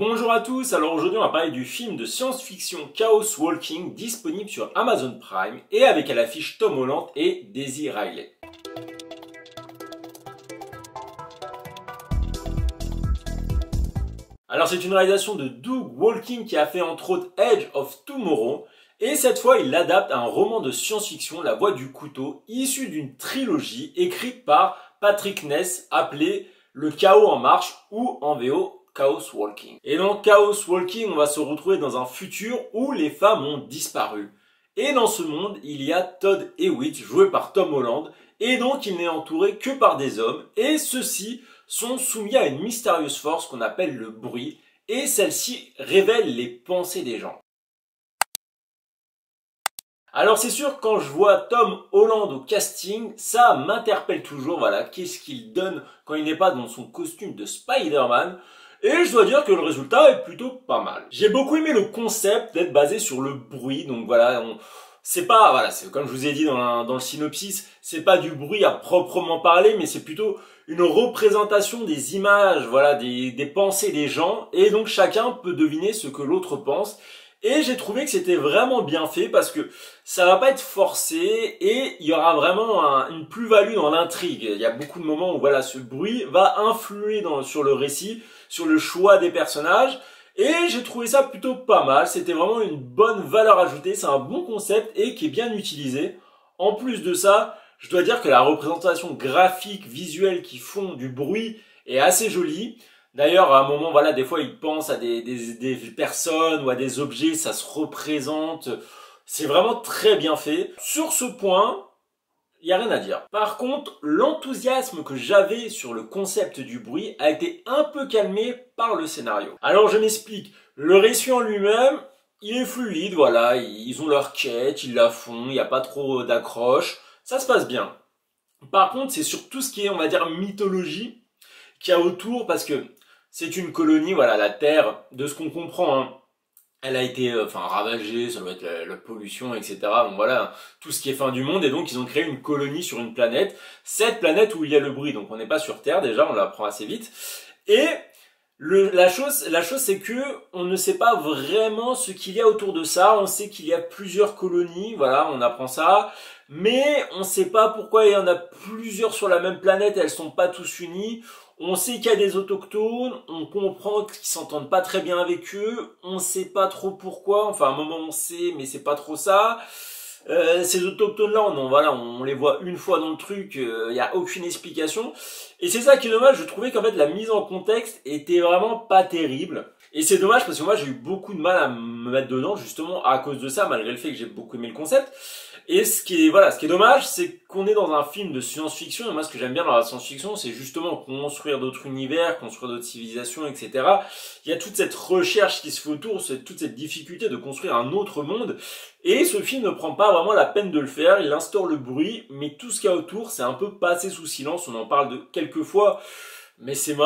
Bonjour à tous, alors aujourd'hui on va parler du film de science-fiction Chaos Walking disponible sur Amazon Prime et avec à l'affiche Tom Holland et Daisy Ridley. Alors c'est une réalisation de Doug Walking qui a fait entre autres Edge of Tomorrow et cette fois il l'adapte à un roman de science-fiction La Voix du Couteau issu d'une trilogie écrite par Patrick Ness appelée Le Chaos en marche ou en VO Chaos Walking. Et dans Chaos Walking, on va se retrouver dans un futur où les femmes ont disparu. Et dans ce monde, il y a Todd Hewitt, joué par Tom Holland, et donc il n'est entouré que par des hommes, et ceux-ci sont soumis à une mystérieuse force qu'on appelle le bruit, et celle-ci révèle les pensées des gens. Alors c'est sûr, quand je vois Tom Holland au casting, ça m'interpelle toujours, voilà, qu'est-ce qu'il donne quand il n'est pas dans son costume de Spider-Man. Et je dois dire que le résultat est plutôt pas mal. J'ai beaucoup aimé le concept d'être basé sur le bruit, donc voilà, c'est pas, voilà, c'est comme je vous ai dit dans le synopsis, c'est pas du bruit à proprement parler, mais c'est plutôt une représentation des images, voilà, des pensées des gens, et donc chacun peut deviner ce que l'autre pense. Et j'ai trouvé que c'était vraiment bien fait parce que ça va pas être forcé et il y aura vraiment une plus-value dans l'intrigue. Il y a beaucoup de moments où voilà, ce bruit va influer sur le récit, sur le choix des personnages. Et j'ai trouvé ça plutôt pas mal. C'était vraiment une bonne valeur ajoutée. C'est un bon concept et qui est bien utilisé. En plus de ça, je dois dire que la représentation graphique, visuelle qui font du bruit est assez jolie. D'ailleurs, à un moment, voilà, des fois, ils pensent à des personnes ou à des objets, ça se représente. C'est vraiment très bien fait. Sur ce point, il n'y a rien à dire. Par contre, l'enthousiasme que j'avais sur le concept du bruit a été un peu calmé par le scénario. Alors, je m'explique. Le récit en lui-même, il est fluide, voilà. Ils ont leur quête, ils la font, il n'y a pas trop d'accroche. Ça se passe bien. Par contre, c'est sur tout ce qui est, on va dire, mythologie qu'il y a autour, parce que c'est une colonie, voilà, la Terre, de ce qu'on comprend, hein, elle a été ravagée, ça doit être la pollution, etc. Donc voilà, tout ce qui est fin du monde, et donc ils ont créé une colonie sur une planète, cette planète où il y a le bruit, donc on n'est pas sur Terre déjà, on l'apprend assez vite, et la chose c'est que on ne sait pas vraiment ce qu'il y a autour de ça, on sait qu'il y a plusieurs colonies, voilà, on apprend ça, mais on ne sait pas pourquoi il y en a plusieurs sur la même planète, elles sont pas tous unies. On sait qu'il y a des autochtones, on comprend qu'ils s'entendent pas très bien avec eux, on sait pas trop pourquoi, enfin à un moment on sait, mais c'est pas trop ça. Ces autochtones-là, on les voit une fois dans le truc, il y a aucune explication. Et c'est ça qui est dommage, je trouvais qu'en fait la mise en contexte était vraiment pas terrible. Et c'est dommage parce que moi j'ai eu beaucoup de mal à me mettre dedans justement à cause de ça, malgré le fait que j'ai beaucoup aimé le concept. Et ce qui est dommage, c'est qu'on est dans un film de science-fiction, et moi ce que j'aime bien dans la science-fiction, c'est justement construire d'autres univers, construire d'autres civilisations, etc. Il y a toute cette recherche qui se fait autour, toute cette difficulté de construire un autre monde, et ce film ne prend pas vraiment la peine de le faire, il instaure le bruit, mais tout ce qu'il y a autour, c'est un peu passé sous silence, on en parle de quelques fois, mais c'est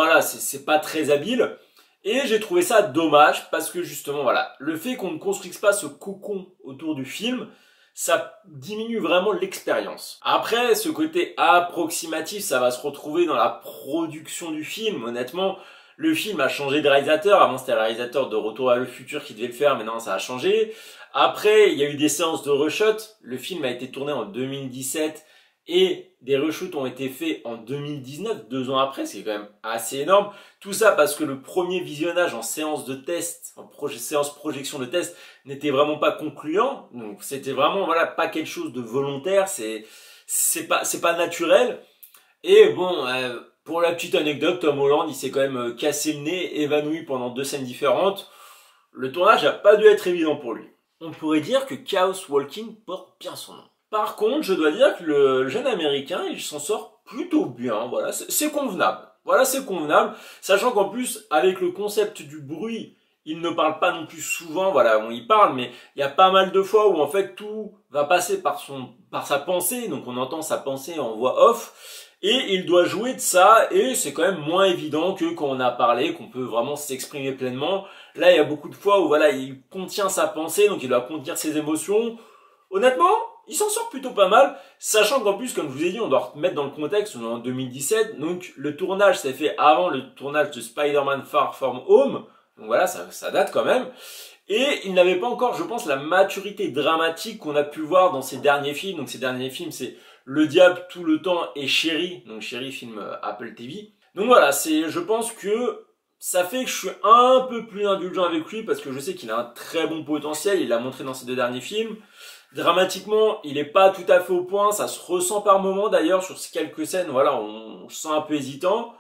pas très habile. Et j'ai trouvé ça dommage, parce que justement, voilà, le fait qu'on ne construise pas ce cocon autour du film, ça diminue vraiment l'expérience. Après, ce côté approximatif, ça va se retrouver dans la production du film. Honnêtement, le film a changé de réalisateur. Avant, c'était le réalisateur de Retour vers le futur qui devait le faire. Maintenant, ça a changé. Après, il y a eu des séances de reshoot. Le film a été tourné en 2017 et des reshoots ont été faits en 2019, 2 ans après, c'est quand même assez énorme. Tout ça parce que le premier visionnage en séance de test, séance projection de test, n'était vraiment pas concluant. Donc c'était vraiment voilà pas quelque chose de volontaire, c'est pas naturel. Et bon, pour la petite anecdote, Tom Holland, il s'est quand même cassé le nez, évanoui pendant 2 scènes différentes. Le tournage n'a pas dû être évident pour lui. On pourrait dire que Chaos Walking porte bien son nom. Par contre, je dois dire que le jeune américain, il s'en sort plutôt bien, voilà, c'est convenable. Voilà, c'est convenable, sachant qu'en plus, avec le concept du bruit, il ne parle pas non plus souvent, voilà, bon, il parle, mais il y a pas mal de fois où en fait tout va passer par sa pensée, donc on entend sa pensée en voix off, et il doit jouer de ça, et c'est quand même moins évident que quand on a parlé, qu'on peut vraiment s'exprimer pleinement. Là, il y a beaucoup de fois où voilà, il contient sa pensée, donc il doit contenir ses émotions. Honnêtement, il s'en sort plutôt pas mal, sachant qu'en plus, comme je vous ai dit, on doit remettre dans le contexte, on est en 2017, donc le tournage s'est fait avant le tournage de Spider-Man Far From Home, Donc voilà, ça date quand même. Et il n'avait pas encore, je pense, la maturité dramatique qu'on a pu voir dans ses derniers films. Donc ses derniers films, c'est Le Diable tout le temps et Chéri. Donc Chéri, film Apple TV. Donc voilà, je pense que ça fait que je suis un peu plus indulgent avec lui parce que je sais qu'il a un très bon potentiel. Il l'a montré dans ses deux derniers films. Dramatiquement, il est pas tout à fait au point. Ça se ressent par moments d'ailleurs sur quelques scènes. Voilà, on se sent un peu hésitant.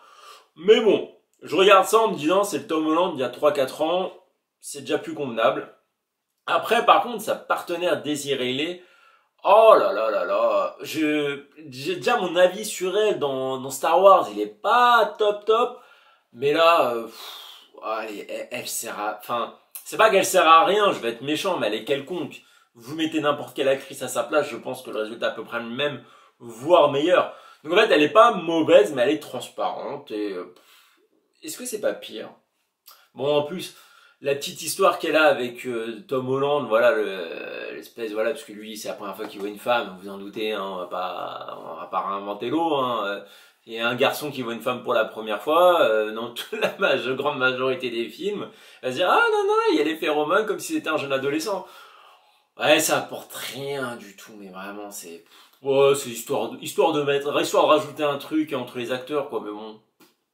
Mais bon, je regarde ça en me disant c'est le Tom Holland d'il y a 3-4 ans. C'est déjà plus convenable. Après, par contre, sa partenaire Daisy Ridley, oh là là là là, j'ai déjà mon avis sur elle dans Star Wars, il est pas top top, mais là, elle sert à, enfin, c'est pas qu'elle sert à rien, je vais être méchant, mais elle est quelconque. Vous mettez n'importe quelle actrice à sa place, je pense que le résultat est à peu près le même, voire meilleur. Donc en fait, elle est pas mauvaise, mais elle est transparente et est-ce que c'est pas pire? Bon, en plus, la petite histoire qu'elle a avec Tom Holland, voilà, l'espèce, voilà, parce que lui, c'est la première fois qu'il voit une femme, vous en doutez, hein, on va pas réinventer l'eau, hein. Il y a un garçon qui voit une femme pour la première fois, dans toute grande majorité des films, elle va se dire, ah non, non, il y a les phéromones comme si c'était un jeune adolescent. Ouais, ça apporte rien du tout, mais vraiment, ouais, c'est histoire de rajouter un truc entre les acteurs, quoi, mais bon,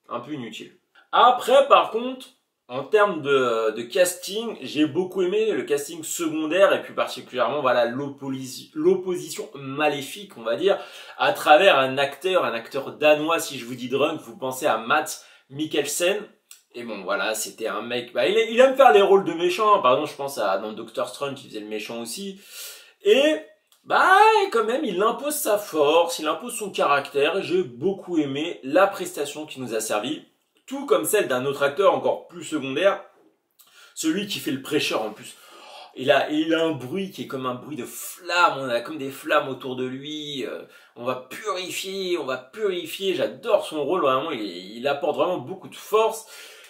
un peu inutile. Après, par contre, en termes de casting, j'ai beaucoup aimé le casting secondaire et plus particulièrement voilà l'opposition maléfique, on va dire, à travers un acteur danois. Si je vous dis Drunk, vous pensez à Mads Mikkelsen. Et bon, voilà, c'était un mec. Bah, il aime faire les rôles de méchant. Par exemple, je pense à dans Doctor Strange, qui faisait le méchant aussi. Et bah, quand même, il impose sa force, il impose son caractère. Et j'ai beaucoup aimé la prestation qui nous a servi, tout comme celle d'un autre acteur encore plus secondaire, celui qui fait le prêcheur en plus. Il a un bruit qui est comme un bruit de flamme, on a comme des flammes autour de lui, on va purifier, j'adore son rôle, vraiment, il apporte vraiment beaucoup de force,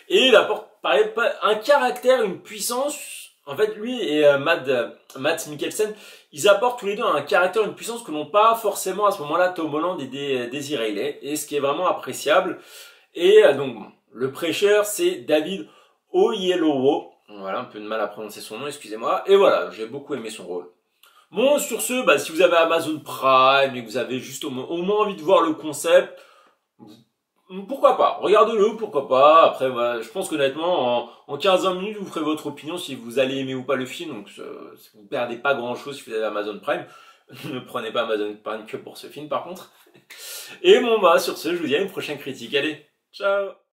et il apporte pareil, un caractère, une puissance, en fait lui et Mads Mikkelsen, ils apportent tous les deux un caractère, une puissance que n'ont pas forcément à ce moment-là Tom Holland et Daisy Ridley, et ce qui est vraiment appréciable. Et donc, le prêcheur, c'est David Oyelowo. Voilà, un peu de mal à prononcer son nom, excusez-moi. Et voilà, j'ai beaucoup aimé son rôle. Bon, sur ce, bah, si vous avez Amazon Prime et que vous avez juste au moins envie de voir le concept, pourquoi pas? Regardez-le, pourquoi pas? Après, voilà, je pense qu'honnêtement, en 15-20 minutes, vous ferez votre opinion si vous allez aimer ou pas le film. Donc, vous perdez pas grand-chose si vous avez Amazon Prime. Ne prenez pas Amazon Prime que pour ce film, par contre. Et bon, bah, sur ce, je vous dis à une prochaine critique. Allez, ciao!